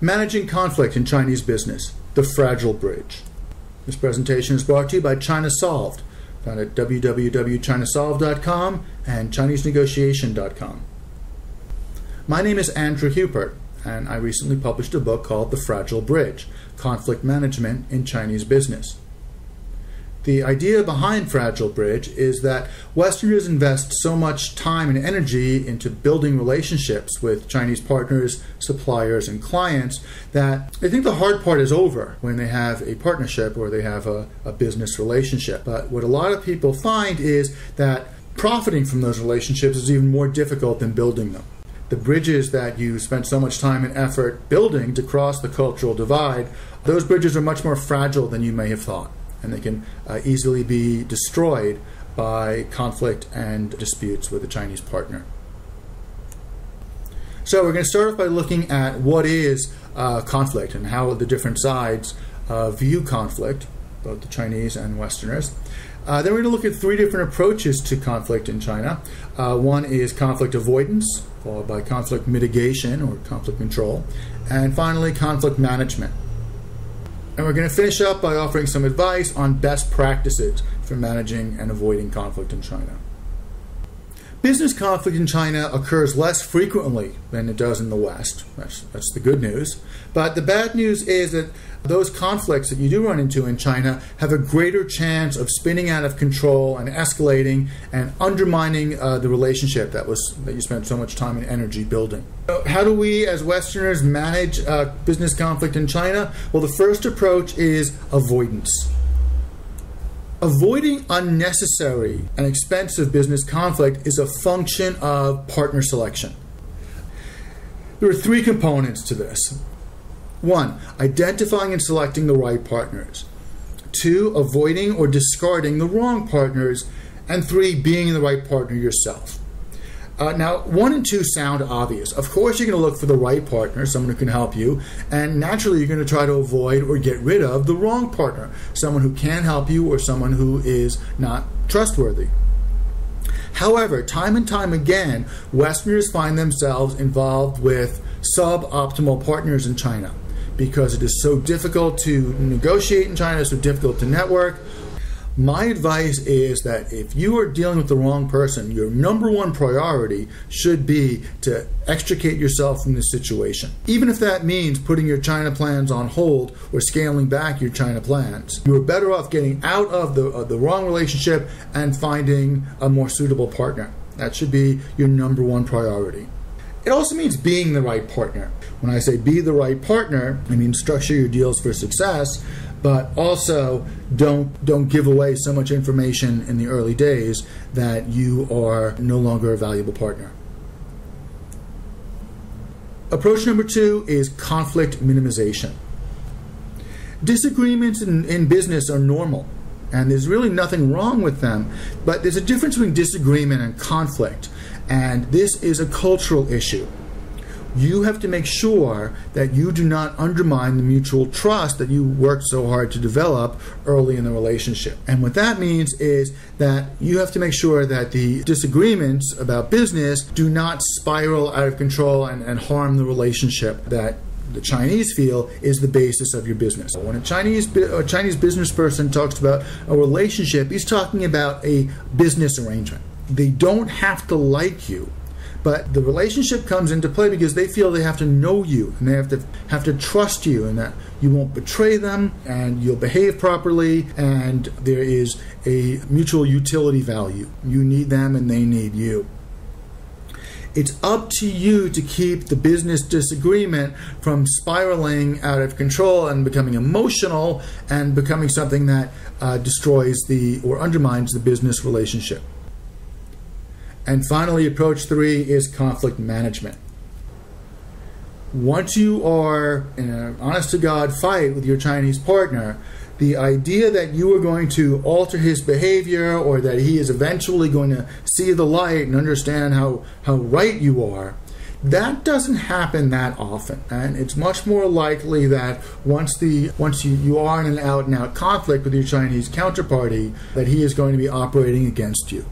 Managing Conflict in Chinese Business, The Fragile Bridge. This presentation is brought to you by China Solved, found at www.chinasolved.com and ChineseNegotiation.com. My name is Andrew Hupert, and I recently published a book called The Fragile Bridge, Conflict Management in Chinese Business. The idea behind Fragile Bridge is that Westerners invest so much time and energy into building relationships with Chinese partners, suppliers, and clients that they think the hard part is over when they have a partnership or they have a business relationship. But what a lot of people find is that profiting from those relationships is even more difficult than building them. The bridges that you spent so much time and effort building to cross the cultural divide, those bridges are much more fragile than you may have thought, and they can easily be destroyed by conflict and disputes with a Chinese partner. So we're going to start off by looking at what is conflict and how the different sides view conflict, both the Chinese and Westerners. Then we're going to look at three different approaches to conflict in China. One is conflict avoidance, followed by conflict mitigation or conflict control, and finally conflict management. And we're going to finish up by offering some advice on best practices for managing and avoiding conflict in China. Business conflict in China occurs less frequently than it does in the West. That's the good news. But the bad news is that those conflicts that you do run into in China have a greater chance of spinning out of control and escalating and undermining the relationship that you spent so much time and energy building. So how do we as Westerners manage business conflict in China? Well, the first approach is avoidance. Avoiding unnecessary and expensive business conflict is a function of partner selection. There are three components to this. One, identifying and selecting the right partners. Two, avoiding or discarding the wrong partners. And three, being the right partner yourself. Now, 1 and 2 sound obvious. Of course, you're going to look for the right partner, someone who can help you, and naturally, you're going to try to avoid or get rid of the wrong partner, someone who can help you or someone who is not trustworthy. However, time and time again, Westerners find themselves involved with suboptimal partners in China because it is so difficult to negotiate in China, so difficult to network. My advice is that if you are dealing with the wrong person, your number one priority should be to extricate yourself from this situation. Even if that means putting your China plans on hold or scaling back your China plans, you are better off getting out of the wrong relationship and finding a more suitable partner. That should be your number one priority. It also means being the right partner. When I say be the right partner, I mean structure your deals for success, but also don't give away so much information in the early days that you are no longer a valuable partner. Approach number 2 is conflict minimization. Disagreements in business are normal, and there's really nothing wrong with them, but there's a difference between disagreement and conflict, and this is a cultural issue. You have to make sure that you do not undermine the mutual trust that you worked so hard to develop early in the relationship. And what that means is that you have to make sure that the disagreements about business do not spiral out of control and harm the relationship that the Chinese feel is the basis of your business. When a Chinese business person talks about a relationship, he's talking about a business arrangement. They don't have to like you, but the relationship comes into play because they feel they have to know you and they have to trust you, and that you won't betray them and you'll behave properly, and there is a mutual utility value. You need them and they need you. It's up to you to keep the business disagreement from spiraling out of control and becoming emotional and becoming something that destroys or undermines the business relationship. And finally, approach 3 is conflict management. Once you are in an honest-to-God fight with your Chinese partner, the idea that you are going to alter his behavior or that he is eventually going to see the light and understand how right you are, that doesn't happen that often. And it's much more likely that once you are in an out-and-out conflict with your Chinese counterparty, that he is going to be operating against you.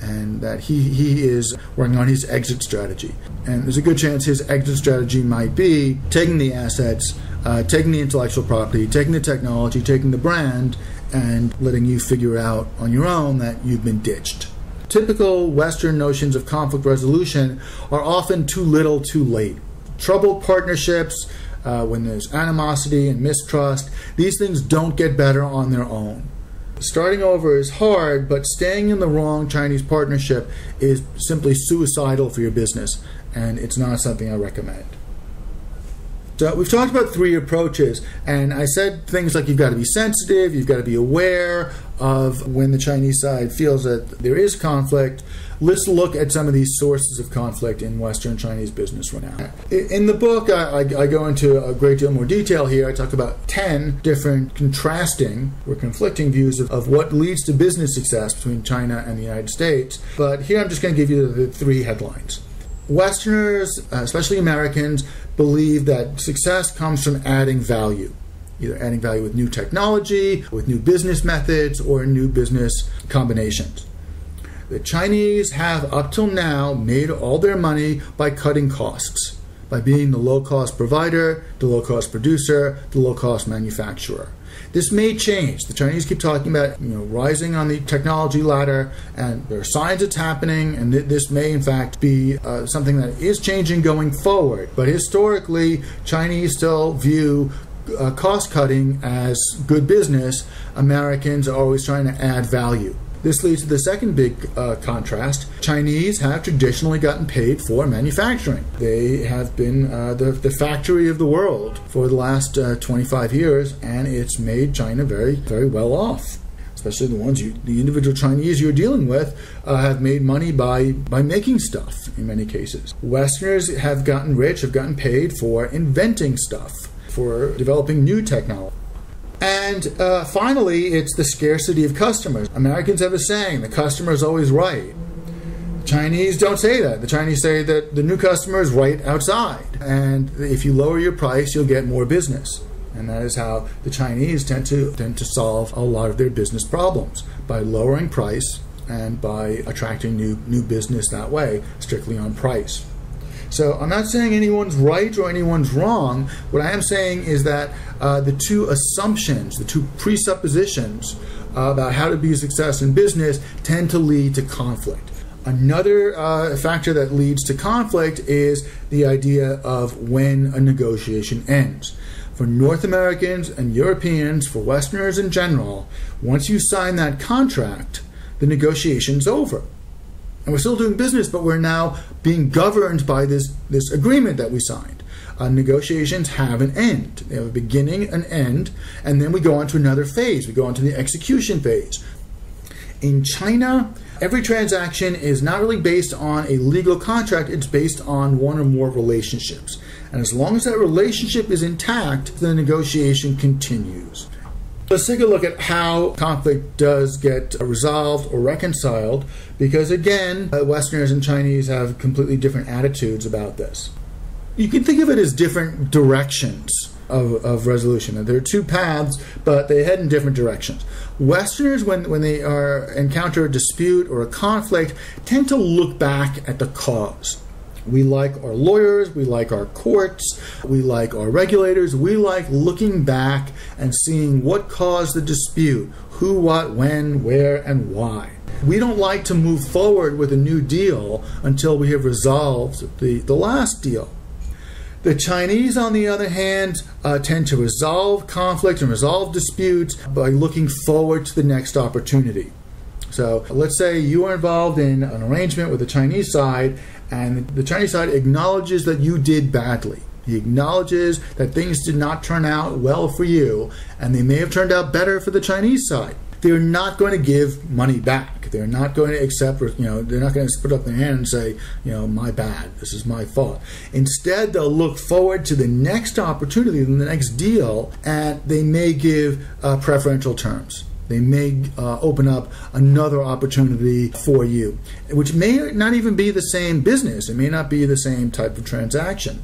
and that he is working on his exit strategy. And there's a good chance his exit strategy might be taking the assets, taking the intellectual property, taking the technology, taking the brand, and letting you figure out on your own that you've been ditched. Typical Western notions of conflict resolution are often too little too late. Troubled partnerships, when there's animosity and mistrust, these things don't get better on their own. Starting over is hard, but staying in the wrong Chinese partnership is simply suicidal for your business, and it's not something I recommend. So we've talked about 3 approaches, and I said things like you've got to be sensitive, you've got to be aware of when the Chinese side feels that there is conflict. Let's look at some of these sources of conflict in Western Chinese business right now. In the book, I go into a great deal more detail here. I talk about 10 different contrasting or conflicting views of what leads to business success between China and the United States. But here I'm just going to give you the 3 headlines. Westerners, especially Americans, believe that success comes from adding value, either adding value with new technology, with new business methods, or new business combinations. The Chinese have, up till now, made all their money by cutting costs, by being the low-cost provider, the low-cost producer, the low-cost manufacturer. This may change. The Chinese keep talking about rising on the technology ladder, and there are signs it's happening, and this may in fact be something that is changing going forward. But historically, Chinese still view cost cutting as good business. Americans are always trying to add value. This leads to the second big contrast. Chinese have traditionally gotten paid for manufacturing. They have been the factory of the world for the last 25 years, and it's made China very, very well off. Especially the individual Chinese you're dealing with have made money by making stuff in many cases. Westerners have gotten rich, have gotten paid for inventing stuff, for developing new technology. And finally, it's the scarcity of customers. Americans have a saying, the customer is always right. Chinese don't say that. The Chinese say that the new customer is right outside. And if you lower your price, you'll get more business. And that is how the Chinese tend to solve a lot of their business problems, by lowering price and by attracting new business that way, strictly on price. So I'm not saying anyone's right or anyone's wrong. What I am saying is that the 2 assumptions, the 2 presuppositions about how to be a success in business tend to lead to conflict. Another factor that leads to conflict is the idea of when a negotiation ends. For North Americans and Europeans, for Westerners in general, once you sign that contract, the negotiation's over. And we're still doing business, but we're now being governed by this agreement that we signed. Negotiations have an end. They have a beginning, an end, and then we go on to another phase. We go on to the execution phase. In China, every transaction is not really based on a legal contract. It's based on one or more relationships. And as long as that relationship is intact, the negotiation continues. Let's take a look at how conflict does get resolved or reconciled, because again, Westerners and Chinese have completely different attitudes about this. You can think of it as different directions of resolution. There are 2 paths, but they head in different directions. Westerners, when they encounter a dispute or a conflict, tend to look back at the cause. We like our lawyers, we like our courts, we like our regulators, we like looking back and seeing what caused the dispute, who, what, when, where, and why. We don't like to move forward with a new deal until we have resolved the last deal. The Chinese, on the other hand, tend to resolve conflict and resolve disputes by looking forward to the next opportunity. So let's say you are involved in an arrangement with the Chinese side, and the Chinese side acknowledges that you did badly. He acknowledges that things did not turn out well for you, and they may have turned out better for the Chinese side. They're not going to give money back. They're not going to accept, they're not going to put up their hand and say, my bad, this is my fault. Instead, they'll look forward to the next opportunity, the next deal, and they may give preferential terms. They may open up another opportunity for you, which may not even be the same business. It may not be the same type of transaction.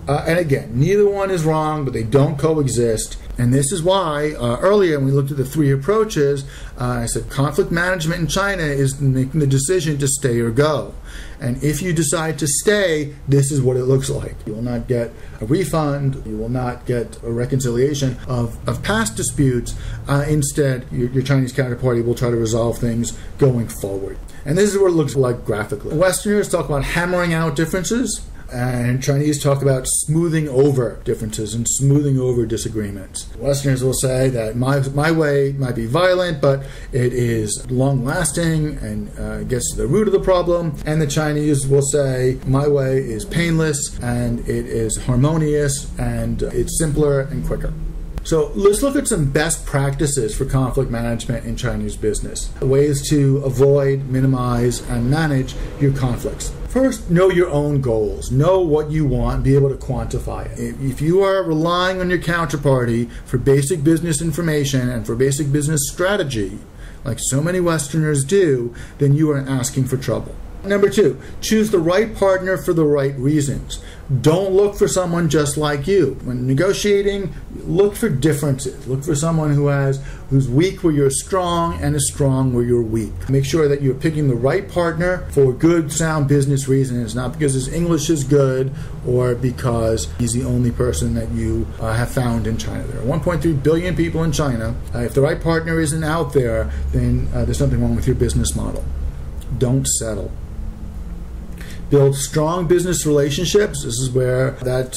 And again, neither one is wrong, but they don't coexist. And this is why earlier when we looked at the 3 approaches, I said conflict management in China is making the decision to stay or go. And if you decide to stay, this is what it looks like. You will not get a refund. You will not get a reconciliation of past disputes. Instead, your Chinese counterparty will try to resolve things going forward. And this is what it looks like graphically. Westerners talk about hammering out differences, and Chinese talk about smoothing over differences and smoothing over disagreements. Westerners will say that my way might be violent, but it is long-lasting and gets to the root of the problem. And the Chinese will say, my way is painless and it is harmonious and it's simpler and quicker. So let's look at some best practices for conflict management in Chinese business. Ways to avoid, minimize, and manage your conflicts. First, know your own goals. Know what you want and be able to quantify it. If you are relying on your counterparty for basic business information and for basic business strategy, like so many Westerners do, then you are asking for trouble. Number 2, choose the right partner for the right reasons. Don't look for someone just like you. When negotiating, look for differences. Look for someone who's weak where you're strong and is strong where you're weak. Make sure that you're picking the right partner for good, sound business reasons, not because his English is good or because he's the only person that you have found in China. There are 1.3 billion people in China. If the right partner isn't out there, then there's something wrong with your business model. Don't settle. Build strong business relationships. This is where that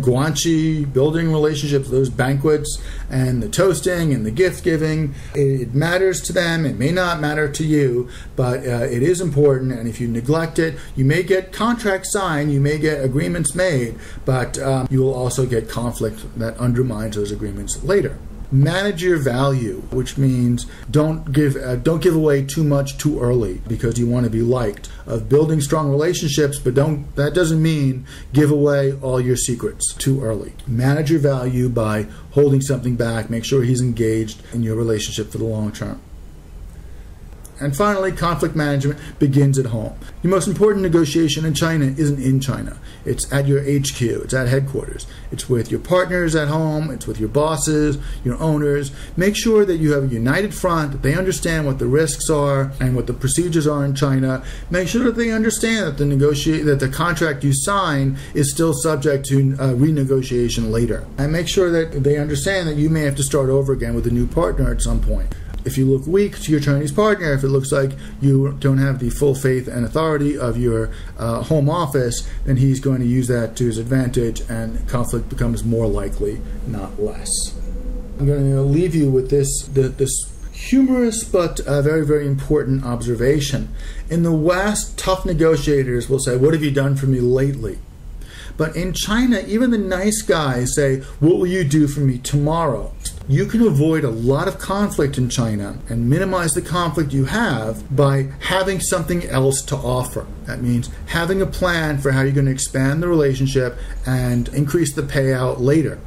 guanxi, building relationships, those banquets and the toasting and the gift giving, it matters to them. It may not matter to you, but it is important. And if you neglect it, you may get contracts signed, you may get agreements made, but you will also get conflict that undermines those agreements later. Manage your value, which means don't give away too much too early because you want to be liked. Of building strong relationships, but that doesn't mean give away all your secrets too early. Manage your value by holding something back. Make sure he's engaged in your relationship for the long term. And finally, conflict management begins at home. Your most important negotiation in China isn't in China. It's at your HQ. It's at headquarters. It's with your partners at home. It's with your bosses, your owners. Make sure that you have a united front, that they understand what the risks are and what the procedures are in China. Make sure that they understand that the contract you sign is still subject to renegotiation later. And make sure that they understand that you may have to start over again with a new partner at some point. If you look weak to your Chinese partner, if it looks like you don't have the full faith and authority of your home office, then he's going to use that to his advantage and conflict becomes more likely, not less. I'm going to leave you with this humorous but very, very important observation. In the West, tough negotiators will say, "What have you done for me lately?" But in China, even the nice guys say, "What will you do for me tomorrow?" You can avoid a lot of conflict in China and minimize the conflict you have by having something else to offer. That means having a plan for how you're going to expand the relationship and increase the payout later.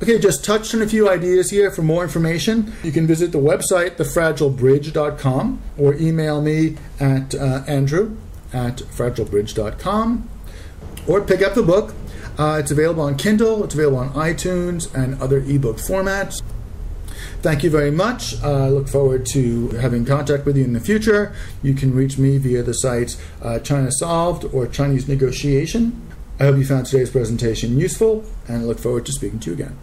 Okay, just touched on a few ideas here. For more information, you can visit the website, thefragilebridge.com, or email me at andrew@fragilebridge.com, or pick up the book. It's available on Kindle, it's available on iTunes and other ebook formats. Thank you very much. I look forward to having contact with you in the future. You can reach me via the sites China Solved or Chinese Negotiation. I hope you found today's presentation useful and I look forward to speaking to you again.